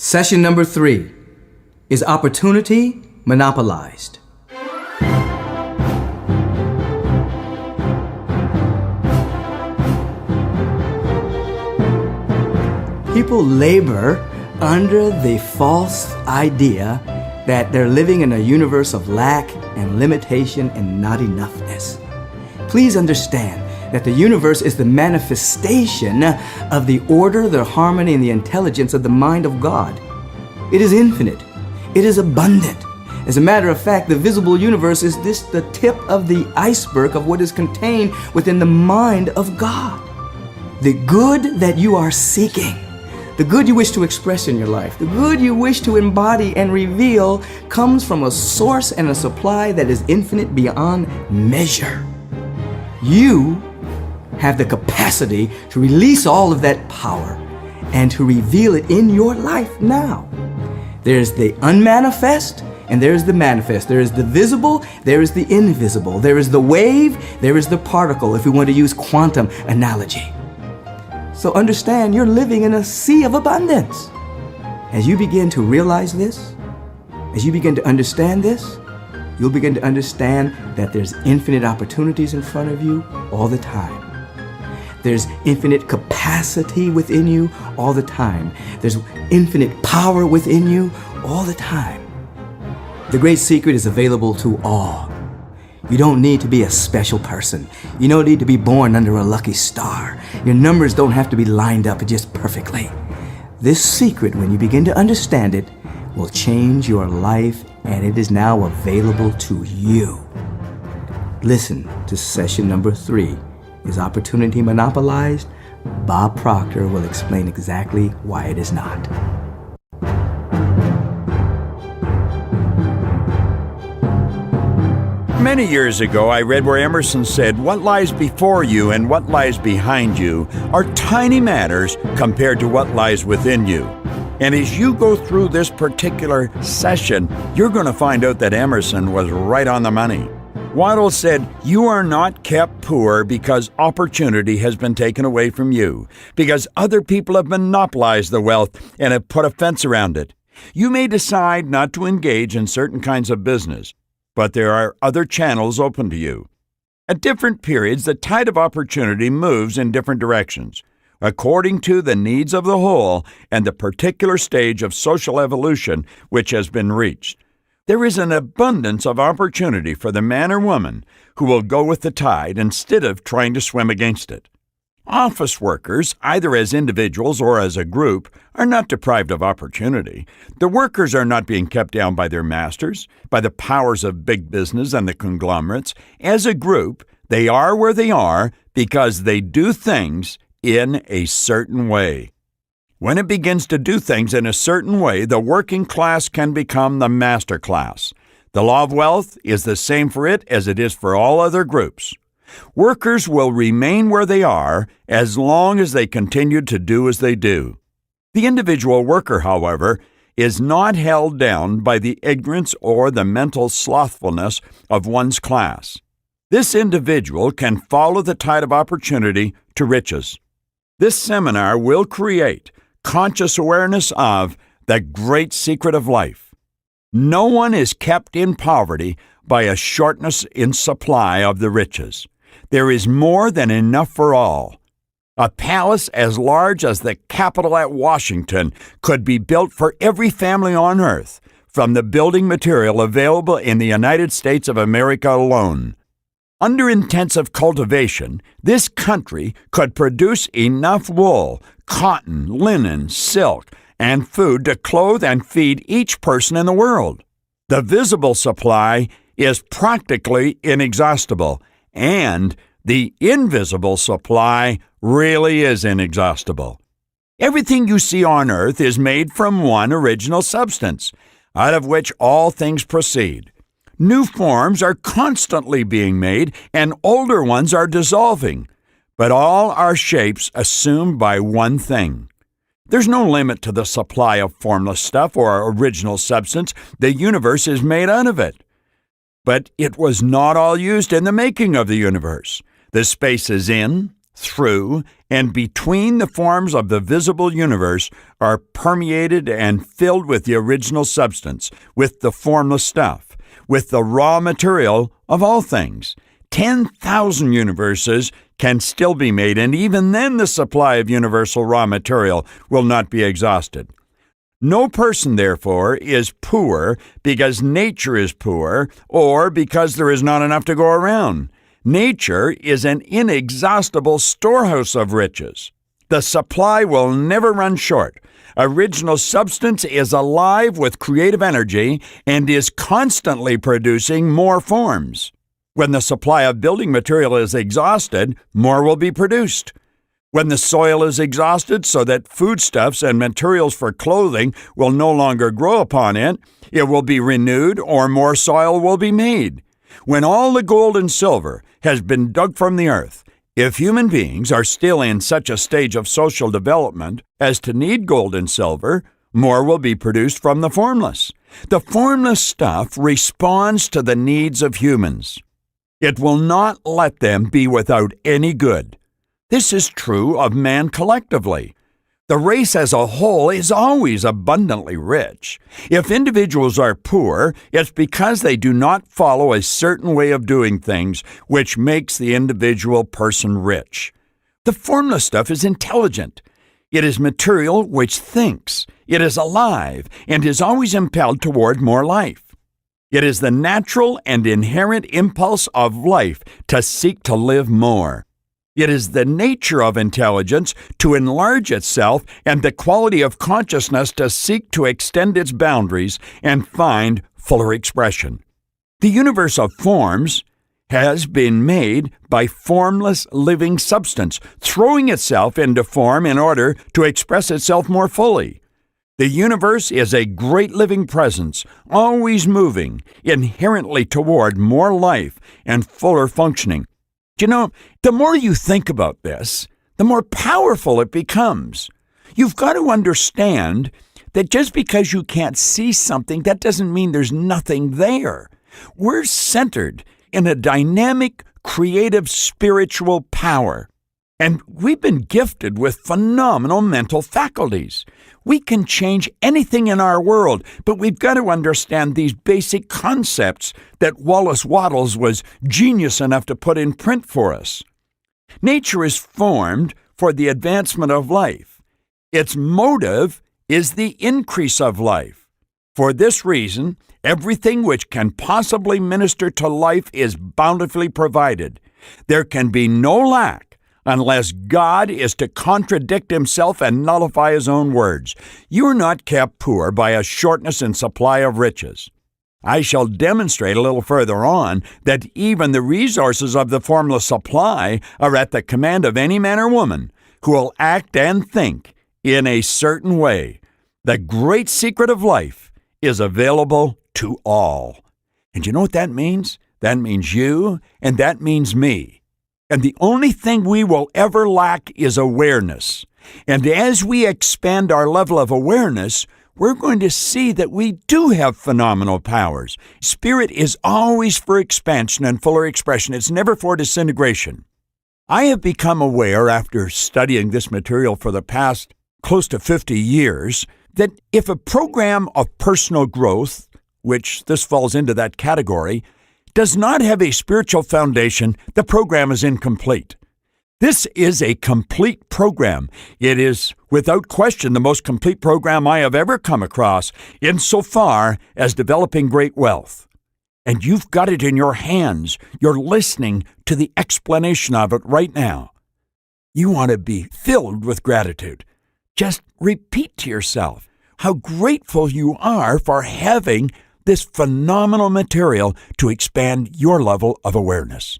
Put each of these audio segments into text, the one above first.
Session number 3 is opportunity monopolized. People labor under the false idea that they're living in a universe of lack and limitation and not enoughness. Please understand that the universe is the manifestation of the order, the harmony, and the intelligence of the mind of God. It is infinite. It is abundant. As a matter of fact, the visible universe is the tip of the iceberg of what is contained within the mind of God. The good that you are seeking, the good you wish to express in your life, the good you wish to embody and reveal comes from a source and a supply that is infinite beyond measure. You have the capacity to release all of that power and to reveal it in your life now. There's the unmanifest and there's the manifest. There is the visible, there is the invisible. There is the wave, there is the particle, if we want to use quantum analogy. So understand, you're living in a sea of abundance. As you begin to realize this, as you begin to understand this, you'll begin to understand that there's infinite opportunities in front of you all the time. There's infinite capacity within you all the time. There's infinite power within you all the time. The great secret is available to all. You don't need to be a special person. You don't need to be born under a lucky star. Your numbers don't have to be lined up just perfectly. This secret, when you begin to understand it, will change your life, and it is now available to you. Listen to session number 3. Is opportunity monopolized? Bob Procter will explain exactly why it is not. Many years ago, I read where Emerson said, "What lies before you and what lies behind you are tiny matters compared to what lies within you." And as you go through this particular session, you're going to find out that Emerson was right on the money. Waddell said, "You are not kept poor because opportunity has been taken away from you, because other people have monopolized the wealth and have put a fence around it. You may decide not to engage in certain kinds of business, but there are other channels open to you." At different periods, the tide of opportunity moves in different directions, according to the needs of the whole and the particular stage of social evolution which has been reached. There is an abundance of opportunity for the man or woman who will go with the tide instead of trying to swim against it. Office workers, either as individuals or as a group, are not deprived of opportunity. The workers are not being kept down by their masters, by the powers of big business and the conglomerates. As a group, they are where they are because they do things in a certain way. When it begins to do things in a certain way, the working class can become the master class. The law of wealth is the same for it as it is for all other groups. Workers will remain where they are as long as they continue to do as they do. The individual worker, however, is not held down by the ignorance or the mental slothfulness of one's class. This individual can follow the tide of opportunity to riches. This seminar will create conscious awareness of the great secret of life. No one is kept in poverty by a shortness in supply of the riches. There is more than enough for all. A palace as large as the Capitol at Washington could be built for every family on earth from the building material available in the United States of America alone. Under intensive cultivation, this country could produce enough wool, cotton, linen, silk, and food to clothe and feed each person in the world. The visible supply is practically inexhaustible, and the invisible supply really is inexhaustible. Everything you see on earth is made from one original substance, out of which all things proceed. New forms are constantly being made, and older ones are dissolving, but all are shapes assumed by one thing. There's no limit to the supply of formless stuff or original substance. The universe is made out of it. But it was not all used in the making of the universe. The spaces in, through, and between the forms of the visible universe are permeated and filled with the original substance, with the formless stuff, with the raw material of all things. 10,000 universes can still be made, and even then the supply of universal raw material will not be exhausted. No person, therefore, is poor because nature is poor or because there is not enough to go around. Nature is an inexhaustible storehouse of riches. The supply will never run short. Original substance is alive with creative energy and is constantly producing more forms. When the supply of building material is exhausted, more will be produced. When the soil is exhausted so that foodstuffs and materials for clothing will no longer grow upon it, it will be renewed or more soil will be made. When all the gold and silver has been dug from the earth, if human beings are still in such a stage of social development as to need gold and silver, more will be produced from the formless. The formless stuff responds to the needs of humans. It will not let them be without any good. This is true of man collectively. The race as a whole is always abundantly rich. If individuals are poor, it's because they do not follow a certain way of doing things, which makes the individual person rich. The formless stuff is intelligent. It is material which thinks. It is alive and is always impelled toward more life. It is the natural and inherent impulse of life to seek to live more. It is the nature of intelligence to enlarge itself and the quality of consciousness to seek to extend its boundaries and find fuller expression. The universe of forms has been made by formless living substance, throwing itself into form in order to express itself more fully. The universe is a great living presence, always moving, inherently toward more life and fuller functioning. You know, the more you think about this, the more powerful it becomes. You've got to understand that just because you can't see something, that doesn't mean there's nothing there. We're centered in a dynamic, creative, spiritual power. And we've been gifted with phenomenal mental faculties. We can change anything in our world, but we've got to understand these basic concepts that Wallace Wattles was genius enough to put in print for us. Nature is formed for the advancement of life. Its motive is the increase of life. For this reason, everything which can possibly minister to life is bountifully provided. There can be no lack unless God is to contradict himself and nullify his own words. You are not kept poor by a shortness in supply of riches. I shall demonstrate a little further on that even the resources of the formless supply are at the command of any man or woman who will act and think in a certain way. The great secret of life is available to all. And you know what that means? That means you, and that means me. And the only thing we will ever lack is awareness. And as we expand our level of awareness, we're going to see that we do have phenomenal powers. Spirit is always for expansion and fuller expression. It's never for disintegration. I have become aware, after studying this material for the past close to 50 years, that if a program of personal growth, which this falls into that category, does not have a spiritual foundation, the program is incomplete. This is a complete program. It is, without question, the most complete program I have ever come across insofar as developing great wealth. And you've got it in your hands. You're listening to the explanation of it right now. You want to be filled with gratitude. Just repeat to yourself how grateful you are for having this phenomenal material to expand your level of awareness.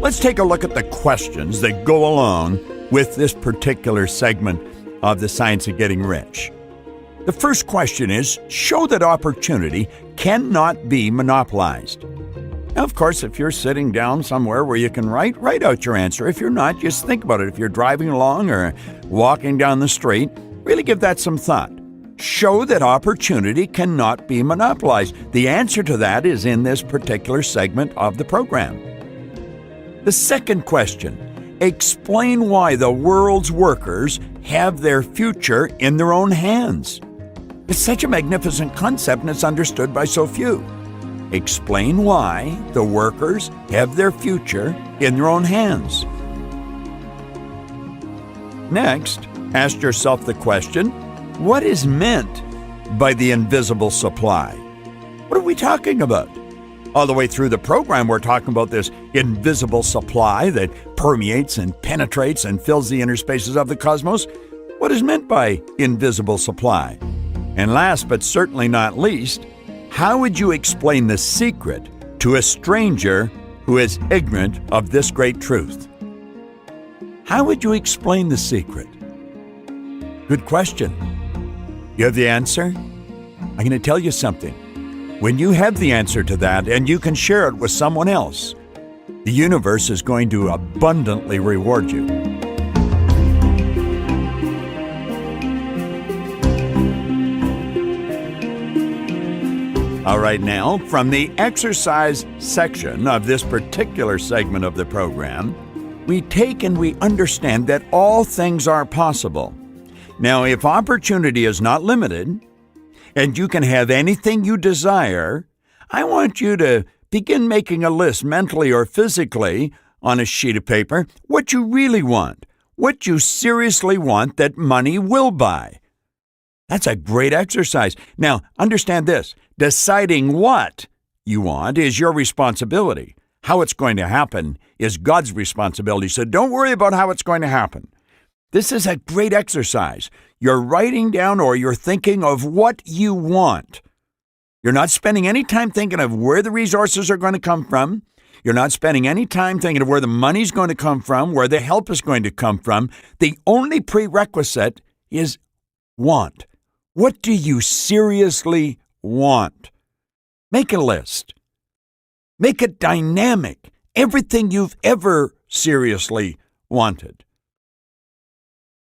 Let's take a look at the questions that go along with this particular segment of the Science of Getting Rich. The first question is, show that opportunity cannot be monopolized. Now, of course, if you're sitting down somewhere where you can write out your answer. If you're not, just think about it. If you're driving along or walking down the street, really give that some thought. Show that opportunity cannot be monopolized. The answer to that is in this particular segment of the program. The second question, explain why the world's workers have their future in their own hands. It's such a magnificent concept and it's understood by so few. Explain why the workers have their future in their own hands. Next, ask yourself the question, what is meant by the invisible supply? What are we talking about? All the way through the program, we're talking about this invisible supply that permeates and penetrates and fills the inner spaces of the cosmos. What is meant by invisible supply? And last but certainly not least, how would you explain the secret to a stranger who is ignorant of this great truth? How would you explain the secret? Good question. You have the answer? I'm going to tell you something. When you have the answer to that and you can share it with someone else, the universe is going to abundantly reward you. All right, now, from the exercise section of this particular segment of the program, we take and we understand that all things are possible. Now, if opportunity is not limited, and you can have anything you desire, I want you to begin making a list mentally or physically on a sheet of paper, what you really want, what you seriously want that money will buy. That's a great exercise. Now, understand this. Deciding what you want is your responsibility. How it's going to happen is God's responsibility. So don't worry about how it's going to happen. This is a great exercise. You're writing down or you're thinking of what you want. You're not spending any time thinking of where the resources are going to come from. You're not spending any time thinking of where the money's going to come from, where the help is going to come from. The only prerequisite is want. What do you seriously want? Make a list. Make it dynamic. Everything you've ever seriously wanted.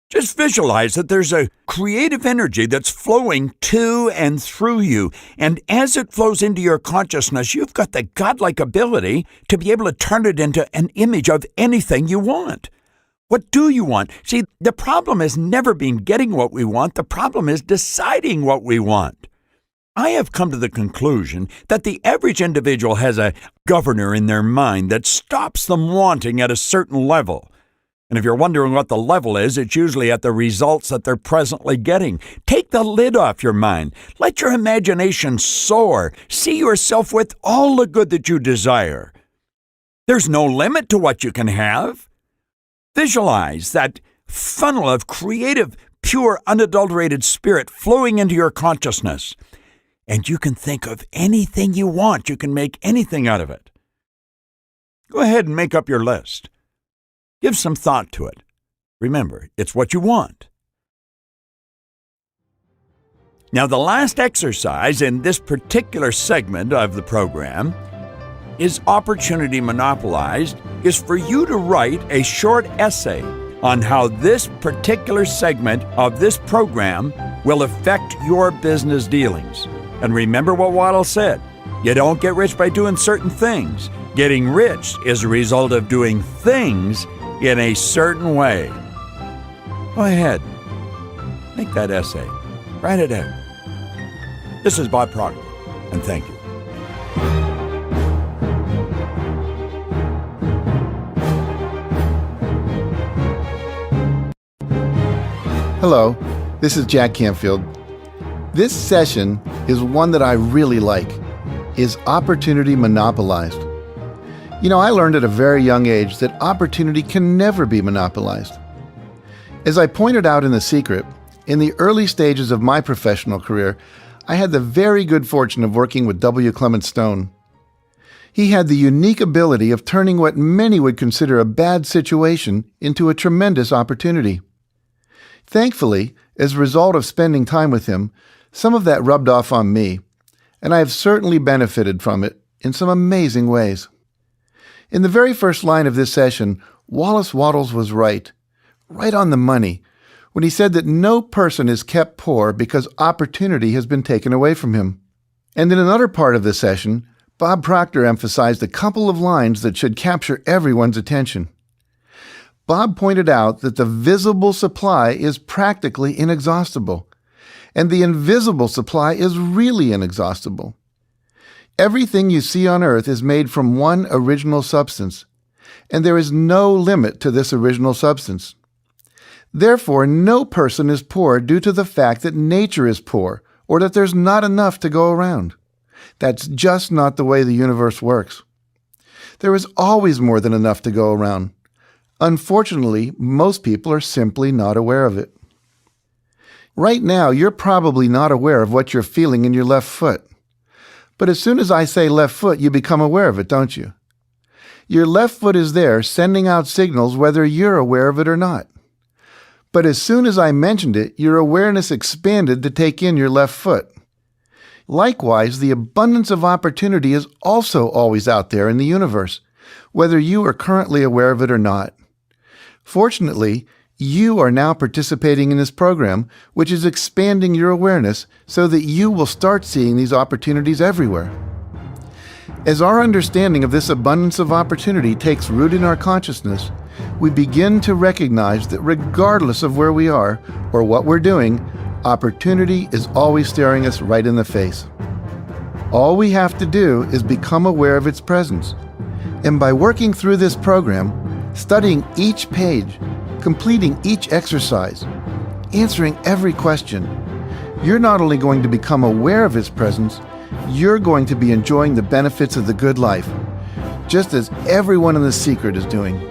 Just visualize that there's a creative energy that's flowing to and through you. And as it flows into your consciousness, you've got the godlike ability to be able to turn it into an image of anything you want. What do you want? See, the problem has never been getting what we want. The problem is deciding what we want. I have come to the conclusion that the average individual has a governor in their mind that stops them wanting at a certain level. And if you're wondering what the level is, it's usually at the results that they're presently getting. Take the lid off your mind. Let your imagination soar. See yourself with all the good that you desire. There's no limit to what you can have. Visualize that funnel of creative, pure, unadulterated spirit flowing into your consciousness. And you can think of anything you want. You can make anything out of it. Go ahead and make up your list. Give some thought to it. Remember, it's what you want. Now, the last exercise in this particular segment of the program is Opportunity Monopolized, is for you to write a short essay on how this particular segment of this program will affect your business dealings. And remember what Waddle said, you don't get rich by doing certain things. Getting rich is a result of doing things in a certain way. Go ahead. Make that essay. Write it out. This is Bob Procter, and thank you. Hello, this is Jack Canfield. This session is one that I really like. Is opportunity monopolized? You know, I learned at a very young age that opportunity can never be monopolized. As I pointed out in The Secret, in the early stages of my professional career, I had the very good fortune of working with W. Clement Stone. He had the unique ability of turning what many would consider a bad situation into a tremendous opportunity. Thankfully, as a result of spending time with him, some of that rubbed off on me, and I have certainly benefited from it in some amazing ways. In the very first line of this session, Wallace Wattles was right on the money, when he said that no person is kept poor because opportunity has been taken away from him. And in another part of the session, Bob Procter emphasized a couple of lines that should capture everyone's attention. Bob pointed out that the visible supply is practically inexhaustible, and the invisible supply is really inexhaustible. Everything you see on earth is made from one original substance, and there is no limit to this original substance. Therefore, no person is poor due to the fact that nature is poor, or that there's not enough to go around. That's just not the way the universe works. There is always more than enough to go around. Unfortunately, most people are simply not aware of it. Right now, you're probably not aware of what you're feeling in your left foot. But as soon as I say left foot, you become aware of it, don't you? Your left foot is there, sending out signals whether you're aware of it or not. But as soon as I mentioned it, your awareness expanded to take in your left foot. Likewise, the abundance of opportunity is also always out there in the universe, whether you are currently aware of it or not. Fortunately, you are now participating in this program, which is expanding your awareness so that you will start seeing these opportunities everywhere. As our understanding of this abundance of opportunity takes root in our consciousness, we begin to recognize that regardless of where we are or what we're doing, opportunity is always staring us right in the face. All we have to do is become aware of its presence. And by working through this program, studying each page, completing each exercise, answering every question, you're not only going to become aware of its presence, you're going to be enjoying the benefits of the good life, just as everyone in The Secret is doing.